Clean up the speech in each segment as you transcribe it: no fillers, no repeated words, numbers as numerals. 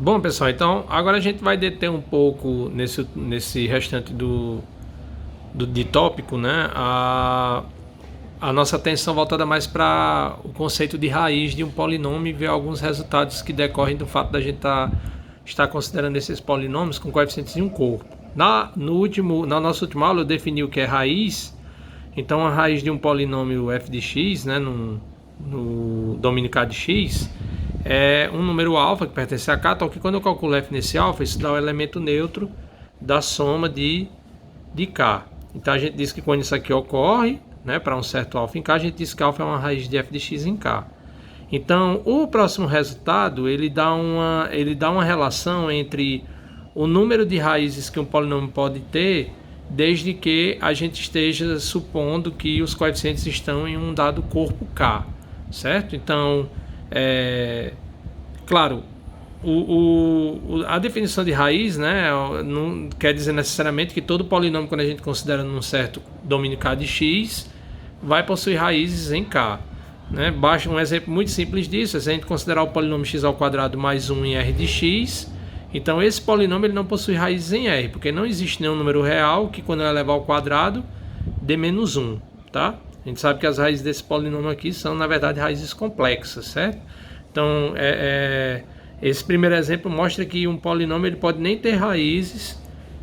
Bom, pessoal, então agora a gente vai deter um pouco nesse restante de tópico, né? A nossa atenção voltada mais para o conceito de raiz de um polinômio e ver alguns resultados que decorrem do fato da gente estar considerando esses polinômios com coeficientes de um corpo. Na nossa última aula eu defini o que é raiz. Então a raiz de um polinômio f de x, né, no domínio k de x, é um número alfa que pertence a k, tal que quando eu calculo f nesse alfa, isso dá o elemento neutro da soma de k. Então a gente diz que quando isso aqui ocorre, né, para um certo alfa em k, a gente diz que alfa é uma raiz de f de x em k. Então o próximo resultado ele dá uma relação entre o número de raízes que um polinômio pode ter, desde que a gente esteja supondo que os coeficientes estão em um dado corpo k, certo? Então, claro, a definição de raiz, né, não quer dizer necessariamente que todo polinômio, quando a gente considera num certo domínio k de x, vai possuir raízes em k. Né? Basta um exemplo muito simples disso: se a gente considerar o polinômio x ao quadrado mais 1 em r de x, então esse polinômio ele não possui raízes em r, porque não existe nenhum número real que, quando eu elevar ao quadrado, dê menos 1, tá? A gente sabe que as raízes desse polinômio aqui são, na verdade, raízes complexas, certo? Então, esse primeiro exemplo mostra que um polinômio ele pode nem ter raízes,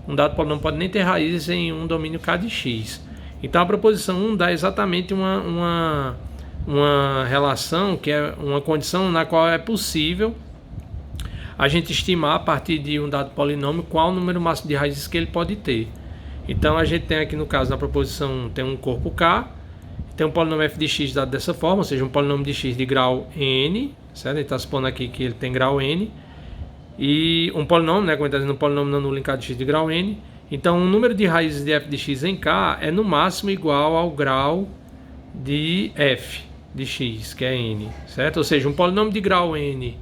um dado polinômio pode nem ter raízes em um domínio k de x. Então, a proposição 1 dá exatamente uma relação, que é uma condição na qual é possível a gente estimar, a partir de um dado polinômio, qual o número máximo de raízes que ele pode ter. Então a gente tem aqui, no caso, na proposição 1, tem um corpo k, tem um polinômio f de x dado dessa forma, ou seja, um polinômio de x de grau n, certo? Ele está supondo aqui que ele tem grau n, e um polinômio, né, como está dizendo, um polinômio não nulo em k de x de grau n. Então o número de raízes de f de x em k é no máximo igual ao grau de f de x, que é n, certo? Ou seja, um polinômio de grau n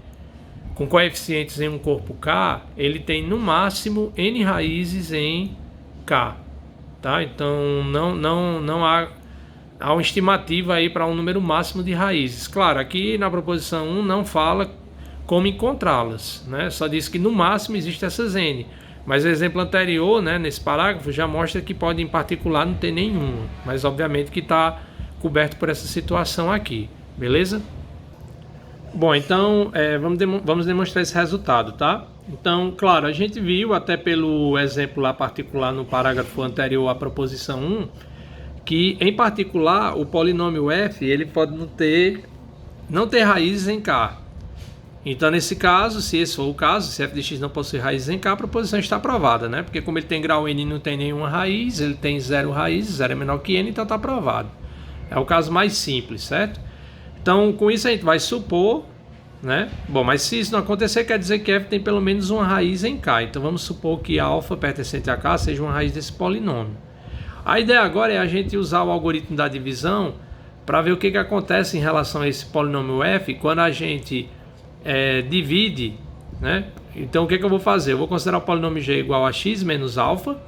com coeficientes em um corpo k, ele tem no máximo n raízes em k, tá? Então não há uma estimativa aí para um número máximo de raízes. Claro, aqui na proposição 1 não fala como encontrá-las, né? Só diz que no máximo existe essas n. Mas o exemplo anterior, né, nesse parágrafo, já mostra que pode em particular não ter nenhuma, mas obviamente que está coberto por essa situação aqui, beleza? Bom, então vamos demonstrar esse resultado, tá? Então, claro, a gente viu até pelo exemplo lá particular no parágrafo anterior à proposição 1, que em particular o polinômio f ele pode não ter raízes em k. Então, nesse caso, se esse for o caso, se f de x não possui raízes em k, a proposição está aprovada, né? Porque como ele tem grau n e não tem nenhuma raiz, ele tem zero raízes, zero é menor que n, então está aprovado. É o caso mais simples, certo? Então, com isso a gente vai supor, né? Bom, mas se isso não acontecer, quer dizer que f tem pelo menos uma raiz em k. Então, vamos supor que alfa pertencente a k seja uma raiz desse polinômio. A ideia agora é a gente usar o algoritmo da divisão para ver o que acontece em relação a esse polinômio f quando a gente divide, né? Então, o que eu vou fazer? Eu vou considerar o polinômio g igual a x menos alfa,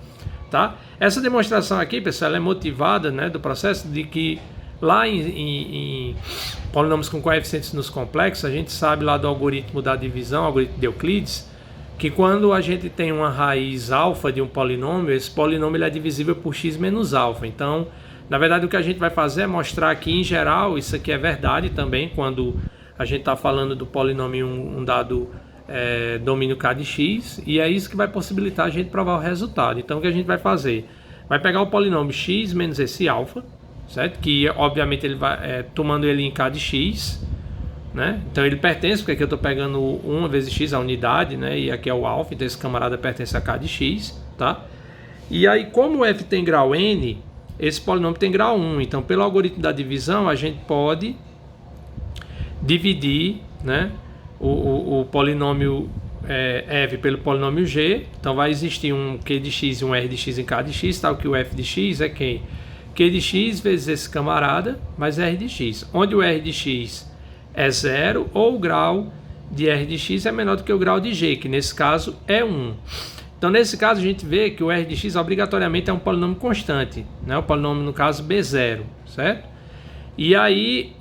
tá? Essa demonstração aqui, pessoal, ela é motivada, né, do processo de que lá em polinômios com coeficientes nos complexos, a gente sabe lá do algoritmo da divisão, algoritmo de Euclides, que quando a gente tem uma raiz alfa de um polinômio, esse polinômio ele é divisível por x menos alfa. Então, na verdade, o que a gente vai fazer é mostrar que, em geral, isso aqui é verdade também, quando a gente está falando do polinômio em um dado domínio k de x, e é isso que vai possibilitar a gente provar o resultado. Então, o que a gente vai fazer? Vai pegar o polinômio x menos esse alfa, certo? Que obviamente ele vai tomando ele em k de x, né? Então ele pertence, porque aqui eu estou pegando 1 vezes x, a unidade, né? E aqui é o alfa, então esse camarada pertence a k de x, tá? E aí, como o f tem grau n, esse polinômio tem grau 1. Então, pelo algoritmo da divisão, a gente pode dividir, né, o polinômio f pelo polinômio g. Então vai existir um q de x e um r de x em k de x, tal que o f de x é quem? Q de x vezes esse camarada mais r de x, onde o r de x é 0 ou o grau de r de x é menor do que o grau de g, que nesse caso é 1. Então, nesse caso, a gente vê que o r de x obrigatoriamente é um polinômio constante, né? O polinômio, no caso, b0, certo? E aí,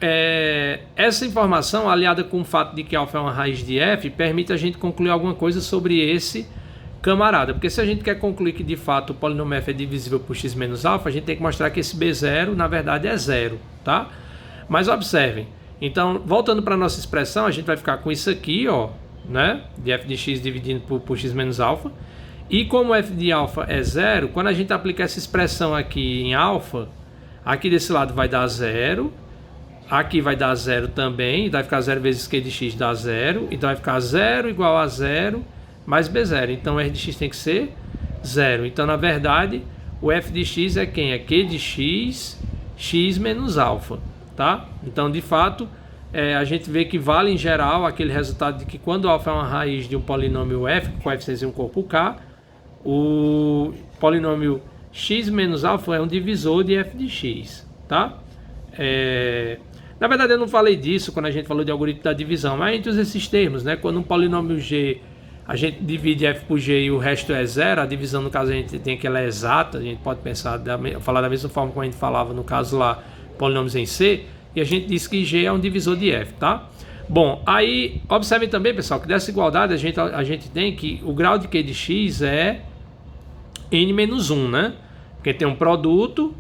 essa informação, aliada com o fato de que alfa é uma raiz de f, permite a gente concluir alguma coisa sobre esse camarada. Porque se a gente quer concluir que de fato o polinômio f é divisível por x menos alfa, a gente tem que mostrar que esse b0 na verdade é zero, tá? Mas observem, então voltando para a nossa expressão, a gente vai ficar com isso aqui, ó, né? De f de x dividindo por x menos alfa. E como f de alfa é zero, quando a gente aplicar essa expressão aqui em alfa, aqui desse lado vai dar zero, aqui vai dar zero também, vai ficar 0 vezes q de x dá zero, então vai ficar 0 igual a zero mais b0, então r de x tem que ser zero. Então na verdade o f de x é quem? É q de x, x menos alfa, tá? Então de fato a gente vê que vale em geral aquele resultado de que quando alfa é uma raiz de um polinômio f, com coeficiente em um corpo k, o polinômio x menos alfa é um divisor de f de x, tá? Na verdade eu não falei disso quando a gente falou de algoritmo da divisão, mas entre esses termos, né? Quando um polinômio g a gente divide f por g e o resto é zero, a divisão no caso a gente tem que ela é exata, a gente pode falar da mesma forma como a gente falava no caso lá, polinômios em C, e a gente disse que g é um divisor de f, tá? Bom, aí observem também, pessoal, que dessa igualdade a gente tem que o grau de q de x é n-1, né? Porque tem um produto,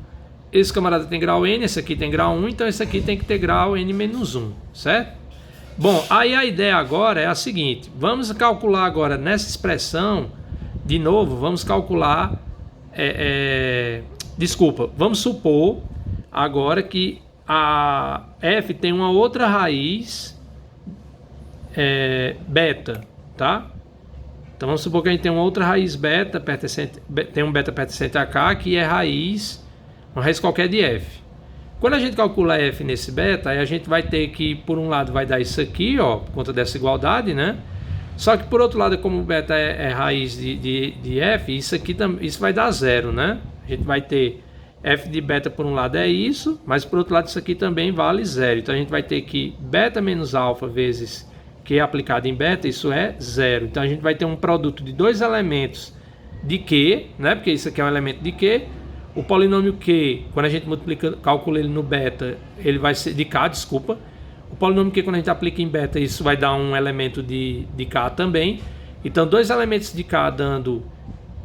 esse camarada tem grau n, esse aqui tem grau 1, então esse aqui tem que ter grau n-1, certo? Bom, aí a ideia agora é a seguinte, vamos calcular agora nessa expressão, de novo, vamos calcular, vamos supor agora que a f tem uma outra raiz beta, tá? Então vamos supor que a gente tem uma outra raiz beta, tem um beta pertencente a k, que é uma raiz qualquer de f. Quando a gente calcula f nesse beta, aí a gente vai ter que, por um lado, vai dar isso aqui, ó, por conta dessa igualdade, né? Só que por outro lado, como o beta é raiz de f, isso vai dar zero, né? A gente vai ter f de beta por um lado é isso, mas por outro lado isso aqui também vale zero. Então a gente vai ter que beta menos alfa vezes q aplicado em beta, isso é zero. Então a gente vai ter um produto de dois elementos de q, né? Porque isso aqui é um elemento de q. O polinômio q, quando a gente calcula ele no beta, ele vai ser de k, desculpa. O polinômio q, quando a gente aplica em beta, isso vai dar um elemento de k também. Então dois elementos de k dando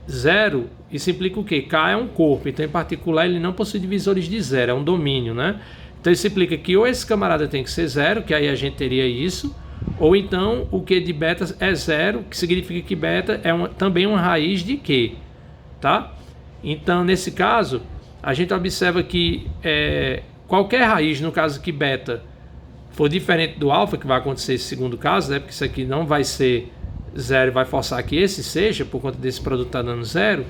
zero, isso implica o quê? K é um corpo, então em particular ele não possui divisores de zero, é um domínio, né? Então isso implica que ou esse camarada tem que ser zero, que aí a gente teria isso, ou então o Q de beta é zero, que significa que beta é também uma raiz de Q, tá? Então nesse caso, a gente observa que qualquer raiz, no caso que beta for diferente do alfa, que vai acontecer nesse segundo caso, né? Porque isso aqui não vai ser zero e vai forçar que esse seja, por conta desse produto estar dando zero,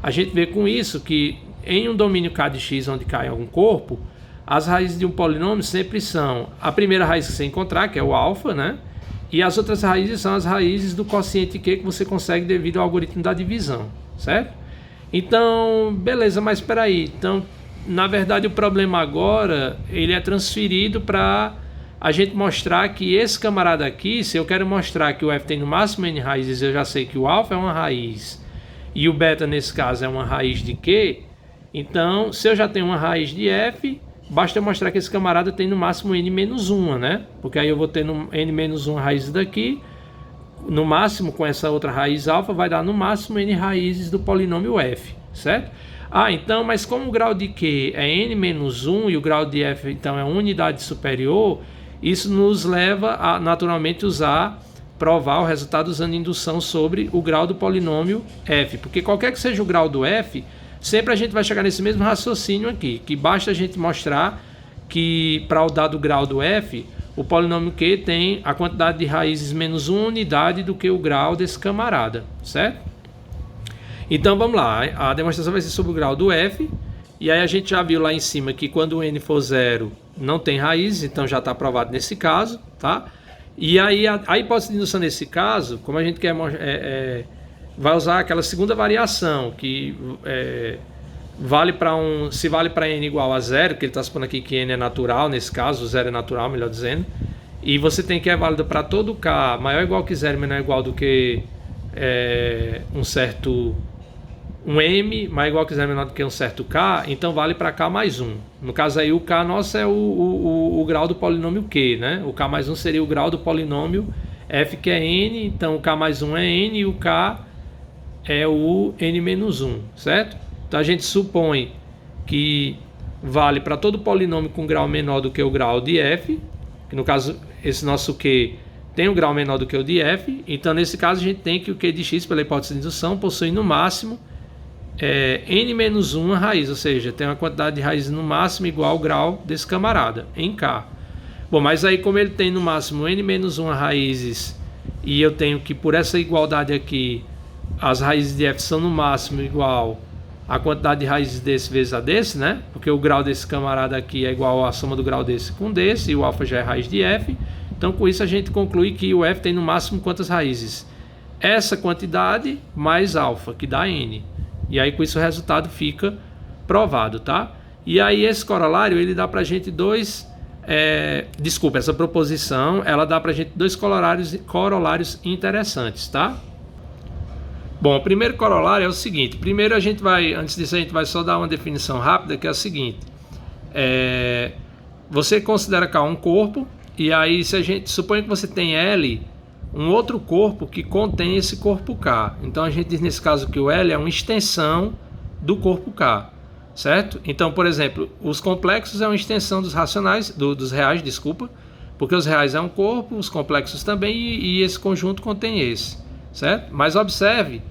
a gente vê com isso que em um domínio K de x, onde K é algum corpo, as raízes de um polinômio sempre são a primeira raiz que você encontrar, que é o alfa, né? E as outras raízes são as raízes do quociente Q que você consegue devido ao algoritmo da divisão, certo? Então, beleza, mas espera aí. Então, na verdade, o problema agora, ele é transferido para a gente mostrar que esse camarada aqui, se eu quero mostrar que o f tem no máximo n raízes, eu já sei que o alfa é uma raiz e o beta, nesse caso, é uma raiz de Q. Então, se eu já tenho uma raiz de f, basta eu mostrar que esse camarada tem no máximo n menos 1, né? Porque aí eu vou ter no n menos 1 raízes daqui, no máximo com essa outra raiz alfa, vai dar no máximo n raízes do polinômio f, certo? Ah, então, mas como o grau de Q é n menos 1 e o grau de f, então, é uma unidade superior, isso nos leva a naturalmente provar o resultado usando indução sobre o grau do polinômio f, porque qualquer que seja o grau do f, sempre a gente vai chegar nesse mesmo raciocínio aqui, que basta a gente mostrar que para o dado grau do f, o polinômio q tem a quantidade de raízes menos 1 unidade do que o grau desse camarada, certo? Então vamos lá, a demonstração vai ser sobre o grau do f, e aí a gente já viu lá em cima que quando o n for zero, não tem raízes, então já está provado nesse caso, tá? E aí a hipótese de indução nesse caso, como a gente quer vai usar aquela segunda variação, que vale para se vale para n igual a zero, que ele está supondo aqui que n é natural, nesse caso, zero é natural, melhor dizendo, e você tem que é válido para todo k maior ou igual que zero, menor ou igual do que um certo um m mais igual que 0 menor do que um certo k, então vale para k mais 1. No caso aí, o k nosso é o grau do polinômio q, né? O k mais 1 seria o grau do polinômio f, que é n, então o k mais 1 é n e o k é o n menos 1, certo? Então a gente supõe que vale para todo polinômio com grau menor do que o grau de f, que no caso esse nosso q tem um grau menor do que o de f, então nesse caso a gente tem que o q de x, pela hipótese de indução, possui no máximo n menos 1 a raiz, ou seja, tem uma quantidade de raízes no máximo igual ao grau desse camarada, em k. Bom, mas aí como ele tem no máximo n menos 1 a raízes, e eu tenho que por essa igualdade aqui, as raízes de f são no máximo igual a quantidade de raízes desse vezes a desse, né? Porque o grau desse camarada aqui é igual à soma do grau desse com desse, e o alfa já é raiz de f. Então, com isso, a gente conclui que o f tem no máximo quantas raízes? Essa quantidade mais alfa, que dá n. E aí, com isso, o resultado fica provado, tá? E aí, esse corolário, ele dá pra gente essa proposição, ela dá pra gente dois corolários interessantes, tá? Bom, o primeiro corolário é o seguinte. Primeiro, antes disso, a gente vai só dar uma definição rápida, que é a seguinte. Você considera K um corpo, e aí, se a gente supõe que você tem L, um outro corpo que contém esse corpo K. Então, a gente diz nesse caso que o L é uma extensão do corpo K, certo? Então, por exemplo, os complexos é uma extensão dos dos reais, porque os reais é um corpo, os complexos também, e esse conjunto contém esse, certo? Mas observe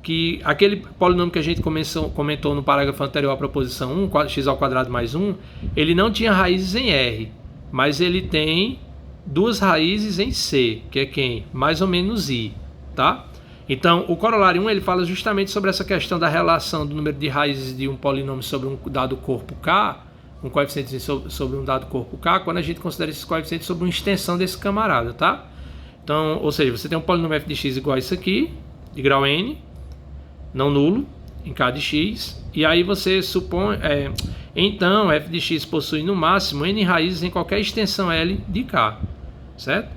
que aquele polinômio que a gente comentou no parágrafo anterior à proposição 1, x ao quadrado mais 1, ele não tinha raízes em R, mas ele tem duas raízes em C, que é quem? Mais ou menos I, tá? Então, o corolário 1, ele fala justamente sobre essa questão da relação do número de raízes de um polinômio sobre um dado corpo K, um coeficiente sobre um dado corpo K, quando a gente considera esses coeficientes sobre uma extensão desse camarada, tá? Então, ou seja, você tem um polinômio f de x igual a isso aqui, de grau n, não nulo, em k de x, e aí você supõe, então f de x possui no máximo n raízes em qualquer extensão L de k, certo?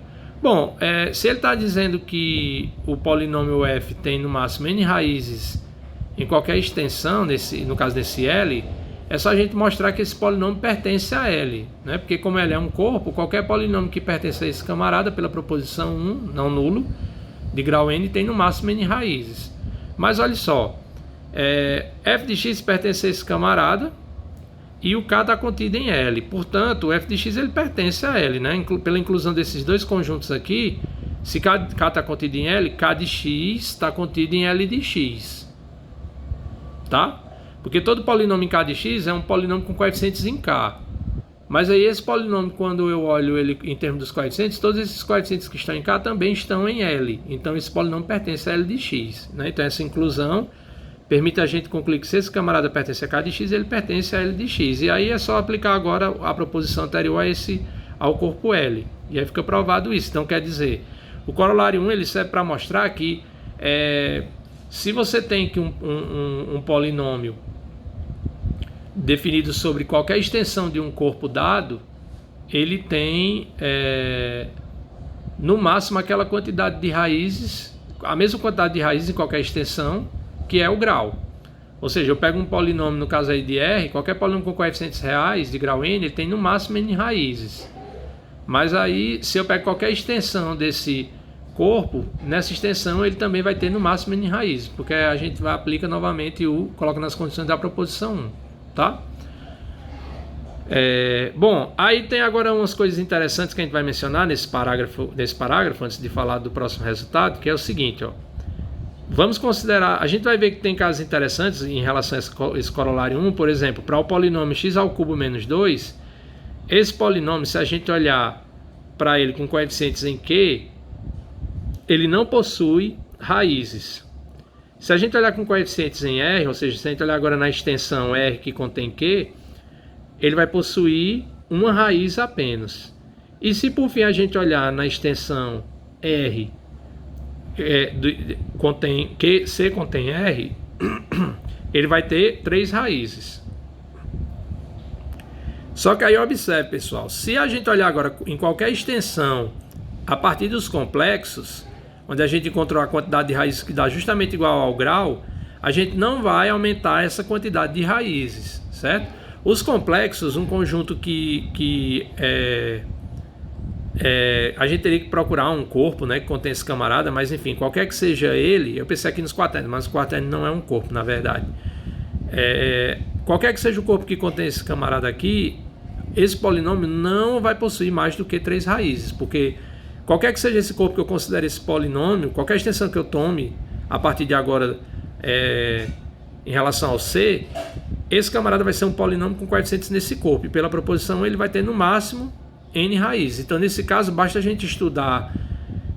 Bom, se ele está dizendo que o polinômio f tem no máximo n raízes em qualquer extensão, no caso desse L, é só a gente mostrar que esse polinômio pertence a L, né? Porque como L é um corpo, qualquer polinômio que pertence a esse camarada, pela proposição 1, não nulo, de grau n, tem no máximo n raízes. Mas olha só, f de x pertence a esse camarada e o k está contido em L. Portanto, o f de x ele pertence a L, né? Pela inclusão desses dois conjuntos aqui, se k está contido em L, k de x está contido em L de x. Tá? Porque todo polinômio em k de x é um polinômio com coeficientes em k. Mas aí esse polinômio, quando eu olho ele em termos dos coeficientes, todos esses coeficientes que estão em k também estão em L. Então esse polinômio pertence a L de x, né? Então essa inclusão permite a gente concluir que se esse camarada pertence a k de x, ele pertence a L de x. E aí é só aplicar agora a proposição anterior ao corpo L. E aí fica provado isso. Então quer dizer, o corolário 1 ele serve para mostrar que se você tem que um polinômio definido sobre qualquer extensão de um corpo dado, ele tem no máximo aquela quantidade de raízes, a mesma quantidade de raízes em qualquer extensão, que é o grau. Ou seja, eu pego um polinômio, no caso aí de R, qualquer polinômio com coeficientes reais de grau n, ele tem no máximo n raízes. Mas aí, se eu pego qualquer extensão desse corpo, nessa extensão ele também vai ter no máximo n raízes, porque a gente aplica novamente coloca nas condições da proposição 1. Tá? Bom, aí tem agora umas coisas interessantes que a gente vai mencionar nesse parágrafo, antes de falar do próximo resultado, que é o seguinte, ó. Vamos considerar, a gente vai ver que tem casos interessantes em relação a esse corolário 1, por exemplo, para o polinômio x ao cubo menos 2, esse polinômio, se a gente olhar para ele com coeficientes em q, ele não possui raízes. Se a gente olhar com coeficientes em R, ou seja, se a gente olhar agora na extensão R que contém Q, ele vai possuir uma raiz apenas. E se por fim a gente olhar na extensão R, C contém R, ele vai ter 3 raízes. Só que aí observe, pessoal, se a gente olhar agora em qualquer extensão a partir dos complexos, onde a gente encontrou a quantidade de raízes que dá justamente igual ao grau, a gente não vai aumentar essa quantidade de raízes, certo? Os complexos, um conjunto que a gente teria que procurar um corpo, né, que contém esse camarada, mas enfim, qualquer que seja ele, eu pensei aqui nos quaternos, mas o quaterno não é um corpo, na verdade. Qualquer que seja o corpo que contém esse camarada aqui, esse polinômio não vai possuir mais do que 3 raízes, porque qualquer que seja esse corpo que eu considere esse polinômio, qualquer extensão que eu tome a partir de agora em relação ao C, esse camarada vai ser um polinômio com coeficientes nesse corpo, e pela proposição ele vai ter no máximo N raízes. Então nesse caso basta a gente estudar,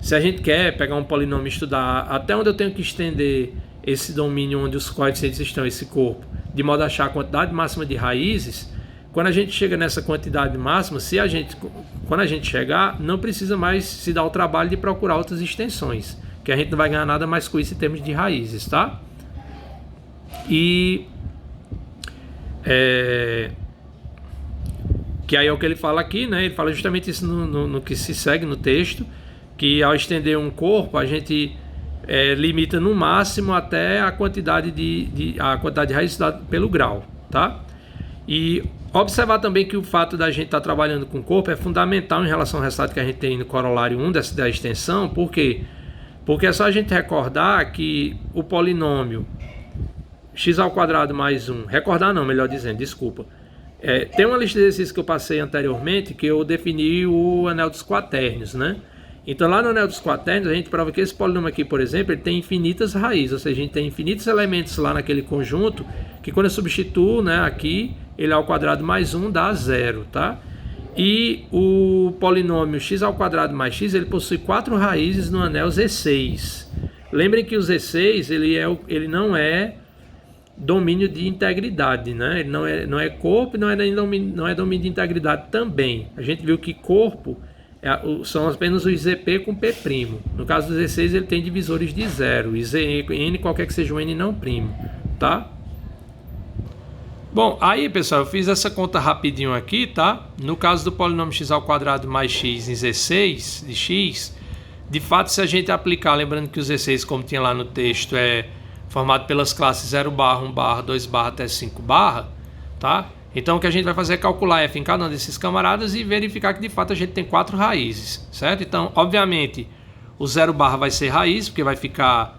se a gente quer pegar um polinômio e estudar até onde eu tenho que estender esse domínio onde os coeficientes estão, esse corpo, de modo a achar a quantidade máxima de raízes. Quando a gente chega nessa quantidade máxima, quando a gente chegar, não precisa mais se dar o trabalho de procurar outras extensões, que a gente não vai ganhar nada mais com isso em termos de raízes, tá? E que aí é o que ele fala aqui, né? Ele fala justamente isso no que se segue no texto, que ao estender um corpo, a gente limita no máximo até a quantidade de raízes dada pelo grau, tá? E observar também que o fato da gente estar trabalhando com o corpo é fundamental em relação ao resultado que a gente tem no corolário 1 da extensão. Por quê? Porque é só a gente recordar que o polinômio x² mais 1, recordar não, melhor dizendo, desculpa, tem uma lista de exercícios que eu passei anteriormente que eu defini o anel dos quaternos, né? Então lá no anel dos quaternos a gente prova que esse polinômio aqui, por exemplo, ele tem infinitas raízes, ou seja, a gente tem infinitos elementos lá naquele conjunto que quando eu substituo, né, aqui, ele ao quadrado mais 1 dá 0, tá? E o polinômio x² mais x, ele possui 4 raízes no anel Z6. Lembrem que o Z6 ele não é domínio de integridade, né? Ele não é corpo e não é domínio de integridade também. A gente viu que corpo são apenas os ZP com P'. No caso do Z6 ele tem divisores de 0, e Zn qualquer que seja o N não primo, tá? Bom, aí pessoal, eu fiz essa conta rapidinho aqui, tá? No caso do polinômio x² mais x em Z6 de x, de fato se a gente aplicar, lembrando que o Z6, como tinha lá no texto, é formado pelas classes 0 barra, 1 barra, 2 barra até 5 barra, tá? Então o que a gente vai fazer é calcular f em cada um desses camaradas e verificar que de fato a gente tem 4 raízes, certo? Então, obviamente, o 0 barra vai ser raiz, porque vai ficar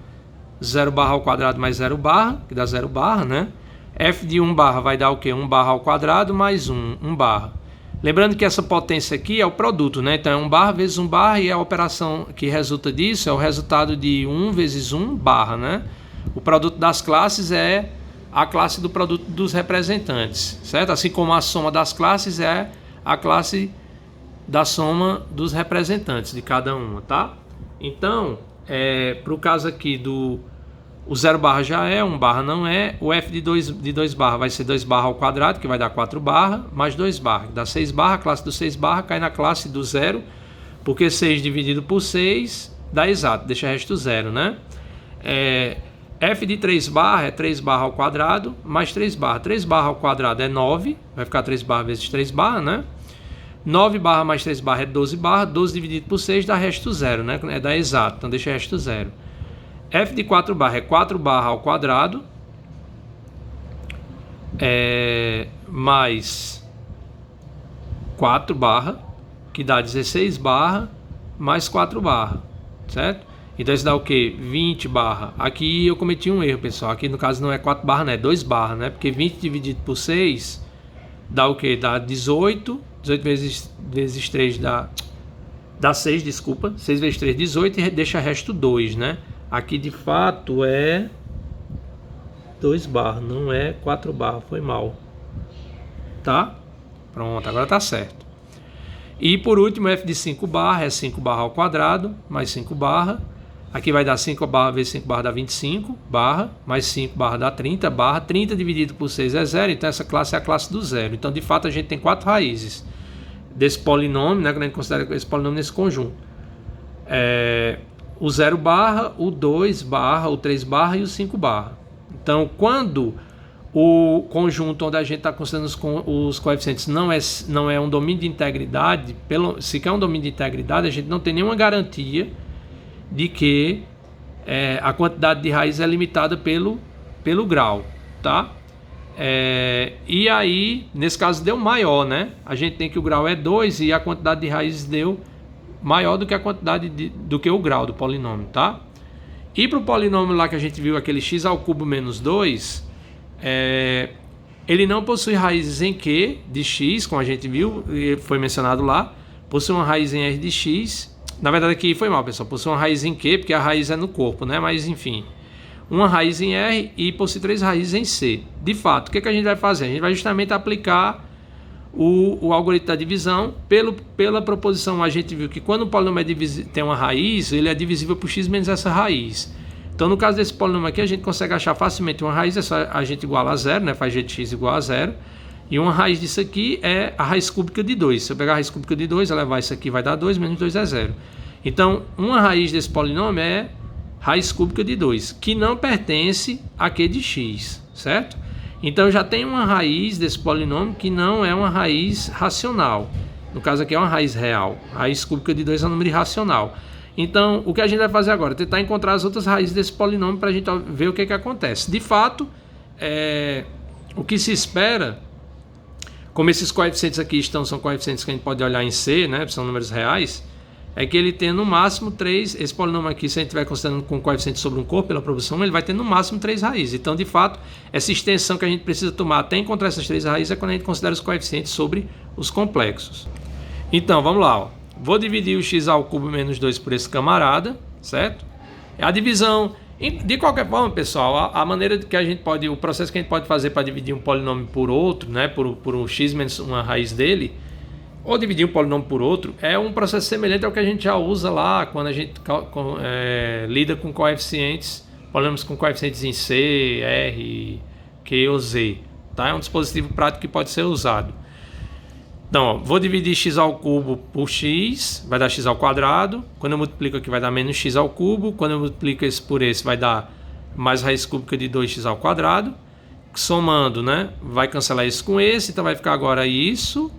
0 barra ao quadrado mais 0 barra, que dá 0 barra, né? F de 1 barra vai dar o quê? 1 barra ao quadrado mais 1 barra. Lembrando que essa potência aqui é o produto, né? Então é 1 barra vezes 1 barra, e a operação que resulta disso é o resultado de 1 vezes 1 barra, né? O produto das classes é a classe do produto dos representantes, certo? Assim como a soma das classes é a classe da soma dos representantes de cada uma, tá? Então, para o caso aqui o 0 barra já é, 1 barra não é, o f de 2 barra vai ser 2 barra ao quadrado, que vai dar 4 barra, mais 2 barra, que dá 6 barra, a classe do 6 barra cai na classe do 0, porque 6 dividido por 6 dá exato, deixa o resto 0, né? F de 3 barra é 3 barra ao quadrado, mais 3 barra. 3 barra ao quadrado é 9, vai ficar 3 barra vezes 3 barra, né? 9 barra mais 3 barra é 12 barra, 12 dividido por 6 dá resto 0, né? Dá exato, então deixa resto 0. F de 4 barra é 4 barra ao quadrado, mais 4 barra, que dá 16 barra, mais 4 barra, certo? Então isso dá o que? 20 barra. Aqui eu cometi um erro, pessoal. Aqui no caso não é 4 barra, não é 2 barra, né? Porque 20 dividido por 6 dá o que? Dá 18. 18 vezes 3 dá 6, desculpa. 6 vezes 3, 18 e deixa resto 2, né? Aqui de fato é 2 barra, não é 4 barra, foi mal. Tá? Pronto, agora tá certo. E por último, f de 5 barra é 5 barra ao quadrado, mais 5 barra. Aqui vai dar 5 barra vezes 5 barra dá 25 barra, mais 5 barra dá 30 barra. 30 dividido por 6 é 0, então essa classe é a classe do 0. Então, de fato, a gente tem 4 raízes desse polinômio, né, quando a gente considera esse polinômio nesse conjunto. O 0 barra, o 2 barra, o 3 barra e o 5 barra. Então, quando o conjunto onde a gente está considerando os coeficientes não é um domínio de integridade, se quer um domínio de integridade, a gente não tem nenhuma garantia de que a quantidade de raiz é limitada pelo pelo grau, tá? E aí, nesse caso deu maior, né? A gente tem que o grau é 2 e a quantidade de raízes deu maior do que a quantidade do que o grau do polinômio, tá? E para o polinômio lá que a gente viu, aquele x ao cubo menos 2, ele não possui raízes em Q de x, como a gente viu, e foi mencionado lá. Possui uma raiz em R de x. Na verdade aqui foi mal, pessoal. Possui uma raiz em Q, porque a raiz é no corpo, né? Mas enfim. Uma raiz em R e possui 3 raízes em C. De fato, o que a gente vai fazer? A gente vai justamente aplicar o algoritmo da divisão. Pela proposição, a gente viu que quando o polinômio tem uma raiz, ele é divisível por x menos essa raiz. Então, no caso desse polinômio aqui, a gente consegue achar facilmente uma raiz, é só a gente iguala a zero, né? Faz g de x igual a zero. E uma raiz disso aqui é a raiz cúbica de 2. Se eu pegar a raiz cúbica de 2, elevar isso aqui vai dar 2, menos 2 é zero. Então, uma raiz desse polinômio é raiz cúbica de 2, que não pertence a Q de x, certo? Então, já tem uma raiz desse polinômio que não é uma raiz racional. No caso aqui é uma raiz real. A raiz cúbica de 2 é um número irracional. Então, o que a gente vai fazer agora? Tentar encontrar as outras raízes desse polinômio para a gente ver o que acontece. De fato, o que se espera, como esses coeficientes aqui são coeficientes que a gente pode olhar em C, né, são números reais, é que ele tem no máximo 3, esse polinômio aqui, se a gente estiver considerando com coeficiente sobre um corpo, pela proporção, ele vai ter no máximo 3 raízes. Então, de fato, essa extensão que a gente precisa tomar até encontrar essas 3 raízes é quando a gente considera os coeficientes sobre os complexos. Então, vamos lá, ó. Vou dividir o x ao cubo menos 2 por esse camarada, certo? A divisão, de qualquer forma, pessoal, a maneira que a gente pode, o processo que a gente pode fazer para dividir um polinômio por outro, né, por um x menos uma raiz dele, ou dividir um polinômio por outro, é um processo semelhante ao que a gente já usa lá quando a gente lida com coeficientes, polinômios com coeficientes em C, R, Q ou Z, tá? É um dispositivo prático que pode ser usado. Então, ó, vou dividir x ao cubo por x, vai dar x ao quadrado. Quando eu multiplico aqui vai dar menos x ao cubo. Quando eu multiplico esse por esse vai dar mais raiz cúbica de 2x ao quadrado. Somando, né? Vai cancelar isso com esse, então vai ficar agora isso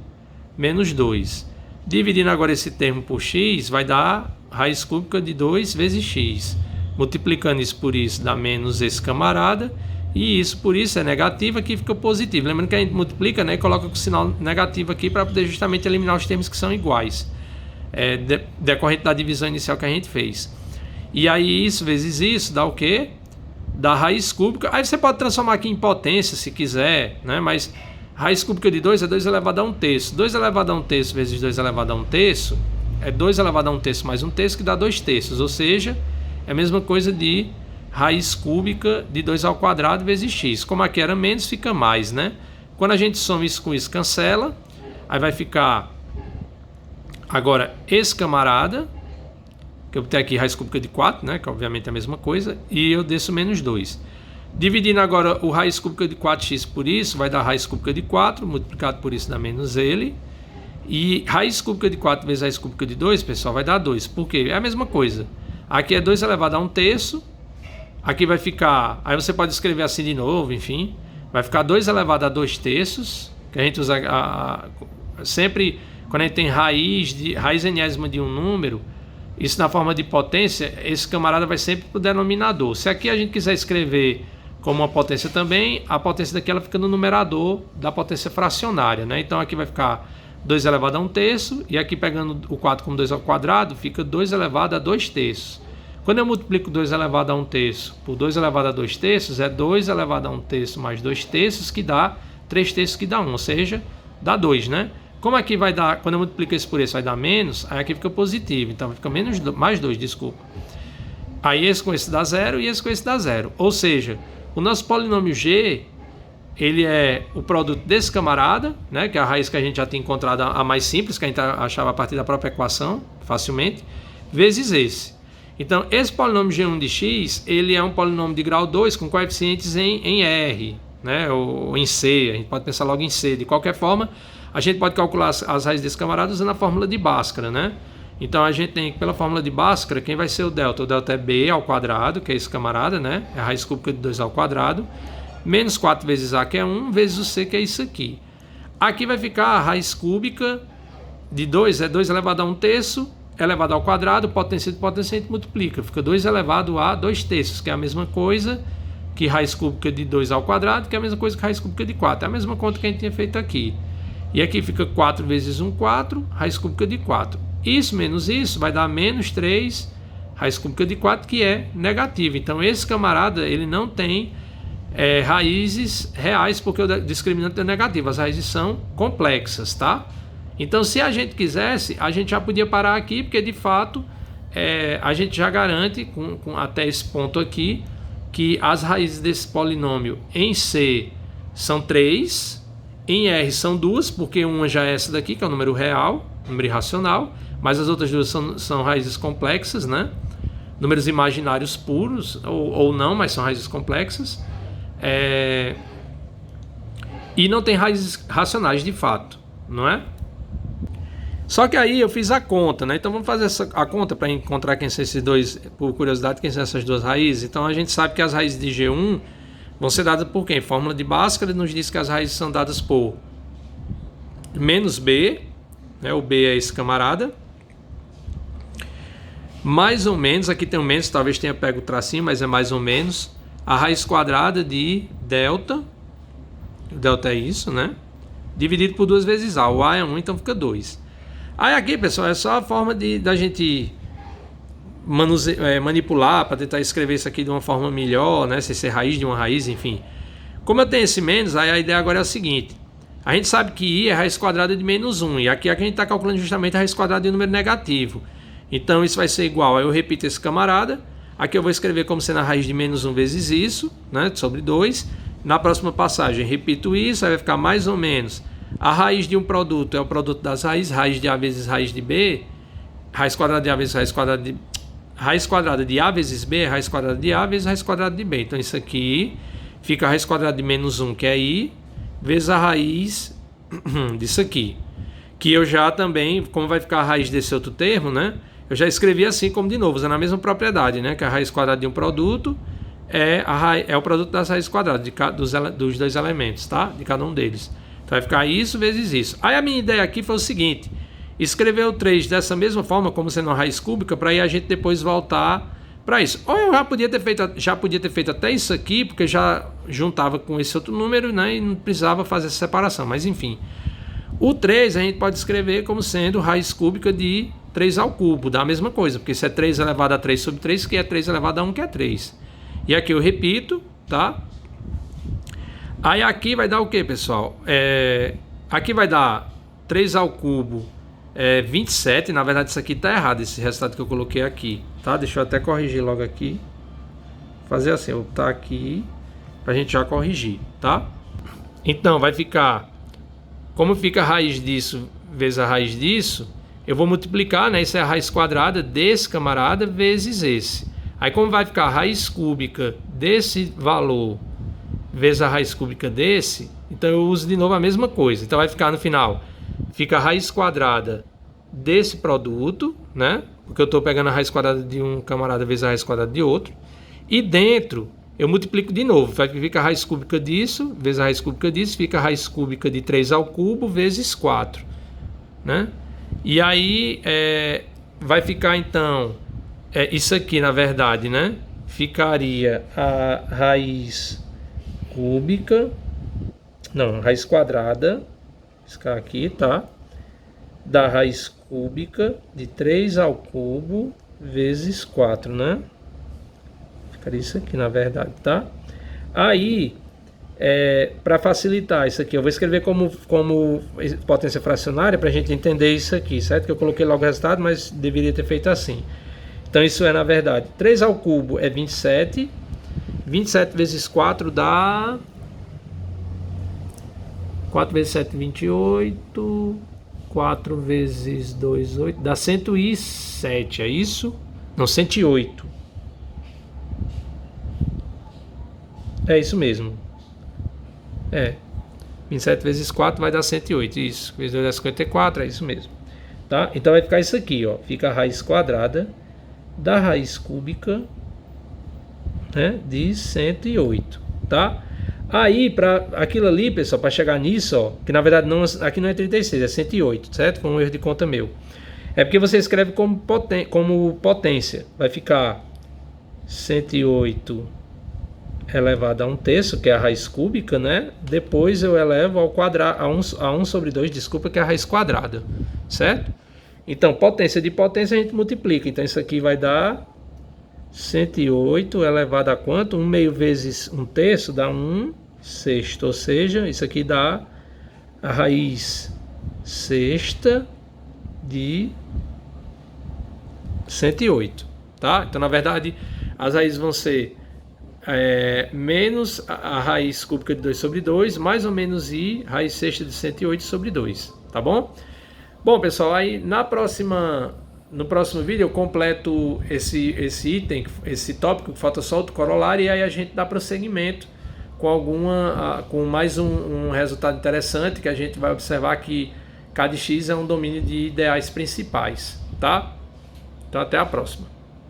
menos 2. Dividindo agora esse termo por x, vai dar raiz cúbica de 2 vezes x. Multiplicando isso por isso dá menos esse camarada. E isso por isso é negativo, aqui fica positivo. Lembrando que a gente multiplica, né, e coloca com o sinal negativo aqui para poder justamente eliminar os termos que são iguais, decorrente da divisão inicial que a gente fez. E aí isso vezes isso dá o quê? Dá raiz cúbica. Aí você pode transformar aqui em potência se quiser, né, mas raiz cúbica de 2 é 2 elevado a 1 terço. 2 elevado a 1 terço vezes 2 elevado a 1 terço é 2 elevado a 1 terço mais 1 terço, que dá 2 terços. Ou seja, é a mesma coisa de raiz cúbica de 2 ao quadrado vezes x. Como aqui era menos, fica mais, né? Quando a gente soma isso com isso, cancela. Aí vai ficar agora esse camarada, que eu botei aqui raiz cúbica de 4, né? Que obviamente é a mesma coisa. E eu desço menos 2. Dividindo agora o raiz cúbica de 4x por isso, vai dar raiz cúbica de 4, multiplicado por isso dá menos ele. E raiz cúbica de 4 vezes raiz cúbica de 2, pessoal, vai dar 2. Por quê? É a mesma coisa. Aqui é 2 elevado a 1 terço. Aqui vai ficar, aí você pode escrever assim de novo, enfim. Vai ficar 2 elevado a 2 terços, que a gente usa sempre quando a gente tem raiz enésima de um número, isso na forma de potência, esse camarada vai sempre para o denominador. Se aqui a gente quiser escrever como uma potência também, a potência daqui ela fica no numerador da potência fracionária, né? Então aqui vai ficar 2 elevado a 1 terço, e aqui pegando o 4 como 2 ao quadrado, fica 2 elevado a 2 terços. Quando eu multiplico 2 elevado a 1 terço por 2 elevado a 2 terços, é 2 elevado a 1 terço mais 2 terços, que dá 3 terços, que dá 1, ou seja, dá 2, né? Como aqui vai dar, quando eu multiplico esse por esse vai dar menos, aí aqui fica positivo, então fica menos, mais 2, desculpa. Aí esse com esse dá 0 e esse com esse dá 0. Ou seja, o nosso polinômio g, ele é o produto desse camarada, né, que é a raiz que a gente já tinha encontrado, a mais simples, que a gente achava a partir da própria equação, facilmente, vezes esse. Então, esse polinômio g1 de x, ele é um polinômio de grau 2 com coeficientes em R, né, ou em C, a gente pode pensar logo em C. De qualquer forma, a gente pode calcular as raízes desse camarada usando a fórmula de Bhaskara, né? Então, a gente tem, pela fórmula de Bhaskara, quem vai ser o delta? O delta é b ao quadrado, que é esse camarada, né? É a raiz cúbica de 2 ao quadrado, menos 4 vezes a, que é 1, vezes o c, que é isso aqui. Aqui vai ficar a raiz cúbica de 2, é 2 elevado a 1 terço, elevado ao quadrado, potência de potência, a gente multiplica. Fica 2 elevado a 2 terços, que é a mesma coisa que raiz cúbica de 2 ao quadrado, que é a mesma coisa que raiz cúbica de 4. É a mesma conta que a gente tinha feito aqui. E aqui fica 4 vezes 1, 4, raiz cúbica de 4. Isso menos isso vai dar menos 3, raiz cúbica de 4, que é negativo. Então esse camarada, ele não tem raízes reais, porque o discriminante é negativo. As raízes são complexas, tá? Então se a gente quisesse, a gente já podia parar aqui, porque de fato a gente já garante, até esse ponto aqui, que as raízes desse polinômio em C são 3, em R são 2, porque uma já é essa daqui, que é o número real, número irracional, mas as outras duas são raízes complexas, né? Números imaginários puros, ou não, mas são raízes complexas. E não tem raízes racionais de fato, não é? Só que aí eu fiz a conta, né? Então vamos fazer a conta para encontrar quem são esses dois, por curiosidade, quem são essas duas raízes. Então a gente sabe que as raízes de G1 vão ser dadas por quem? Fórmula de Bhaskara nos diz que as raízes são dadas por menos B, né? O B é esse camarada. Mais ou menos, aqui tem um menos, talvez tenha pego o tracinho, mas é mais ou menos. A raiz quadrada de delta, delta é isso, né? Dividido por 2 vezes A. O A é 1, então fica 2. Aí aqui, pessoal, é só a forma da gente manipular para tentar escrever isso aqui de uma forma melhor, né? Se ser raiz de uma raiz, enfim. Como eu tenho esse menos, aí a ideia agora é a seguinte. A gente sabe que I é raiz quadrada de menos 1. E aqui a gente está calculando justamente a raiz quadrada de um número negativo. Então isso vai ser igual, aí eu repito esse camarada. Aqui eu vou escrever como sendo a raiz de menos 1 vezes isso, né? Sobre 2. Na próxima passagem, repito isso, aí vai ficar mais ou menos. A raiz de um produto é o produto das raízes, raiz de A vezes raiz de B, raiz quadrada de A vezes raiz quadrada de... Raiz quadrada de A vezes B é raiz quadrada de A vezes raiz quadrada de B. Então isso aqui fica a raiz quadrada de menos 1, que é I, vezes a raiz disso aqui. Que eu já também, como vai ficar a raiz desse outro termo, né? Eu já escrevi assim como de novo, usando a mesma propriedade, né? Que a raiz quadrada de um produto é o produto das raízes quadradas, dos dois elementos, tá? De cada um deles. Vai ficar isso vezes isso. Aí a minha ideia aqui foi o seguinte: escrever o 3 dessa mesma forma, como sendo uma raiz cúbica, para aí a gente depois voltar para isso. Ou eu já podia ter feito até isso aqui, porque já juntava com esse outro número, né? E não precisava fazer essa separação. Mas enfim. O 3 a gente pode escrever como sendo raiz cúbica de 3 ao cubo, da mesma coisa, porque isso é 3 elevado a 3 sobre 3, que é 3 elevado a 1, que é 3. E aqui eu repito, tá? Aí aqui vai dar o que, pessoal? Aqui vai dar 3 ao cubo 27. Na verdade isso aqui está errado, esse resultado que eu coloquei aqui, tá? Deixa eu até corrigir logo aqui. Fazer assim, eu vou botar aqui para a gente já corrigir, tá? Então vai ficar, como fica a raiz disso vezes a raiz disso, eu vou multiplicar, né? Isso é a raiz quadrada desse camarada vezes esse. Aí como vai ficar a raiz cúbica desse valor vezes a raiz cúbica desse, então eu uso de novo a mesma coisa. Então vai ficar no final, fica a raiz quadrada desse produto, né? Porque eu estou pegando a raiz quadrada de um camarada vezes a raiz quadrada de outro. E dentro eu multiplico de novo, fica a raiz cúbica disso vezes a raiz cúbica disso, fica a raiz cúbica de 3 ao cubo vezes 4, né? E aí vai ficar então isso aqui, na verdade, né? Ficaria a raiz cúbica, não, raiz quadrada, ficar aqui, tá? Da raiz cúbica de 3 ao cubo vezes 4, né? Ficaria isso aqui, na verdade, tá? Aí, para facilitar isso aqui, eu vou escrever como potência fracionária para a gente entender isso aqui, certo? Que eu coloquei logo o resultado, mas deveria ter feito assim. Então isso na verdade, 3 ao cubo é 27, 27 vezes 4 dá 4 vezes 7, 28, 4 vezes 2, 8, dá 107, é isso? Não, 108. É isso mesmo. 27 vezes 4 vai dar 108, isso. Vezes 2 dá 54, é isso mesmo. Tá? Então vai ficar isso aqui, ó. Fica a raiz quadrada da raiz cúbica, né, de 108, tá? Aí, para aquilo ali, pessoal, para chegar nisso, ó, que na verdade aqui não é 36, é 108, certo? Foi um erro de conta meu. É porque você escreve como potência. Vai ficar 108 elevado a 1/3, que é a raiz cúbica, né? Depois eu elevo ao quadrado, a 1 sobre 2, desculpa, que é a raiz quadrada, certo? Então, potência de potência a gente multiplica. Então, isso aqui vai dar 108 elevado a quanto? 1 meio vezes 1/3 dá 1/6. Ou seja, isso aqui dá a raiz sexta de 108, tá? Então, na verdade, as raízes vão ser menos a raiz cúbica de 2 sobre 2, mais ou menos i, raiz sexta de 108 sobre 2, tá bom? Bom, pessoal, aí no próximo vídeo eu completo esse item, esse tópico, que falta só o corolário, e aí a gente dá prosseguimento com mais um resultado interessante, que a gente vai observar que K de x é um domínio de ideais principais, tá? Então até a próxima.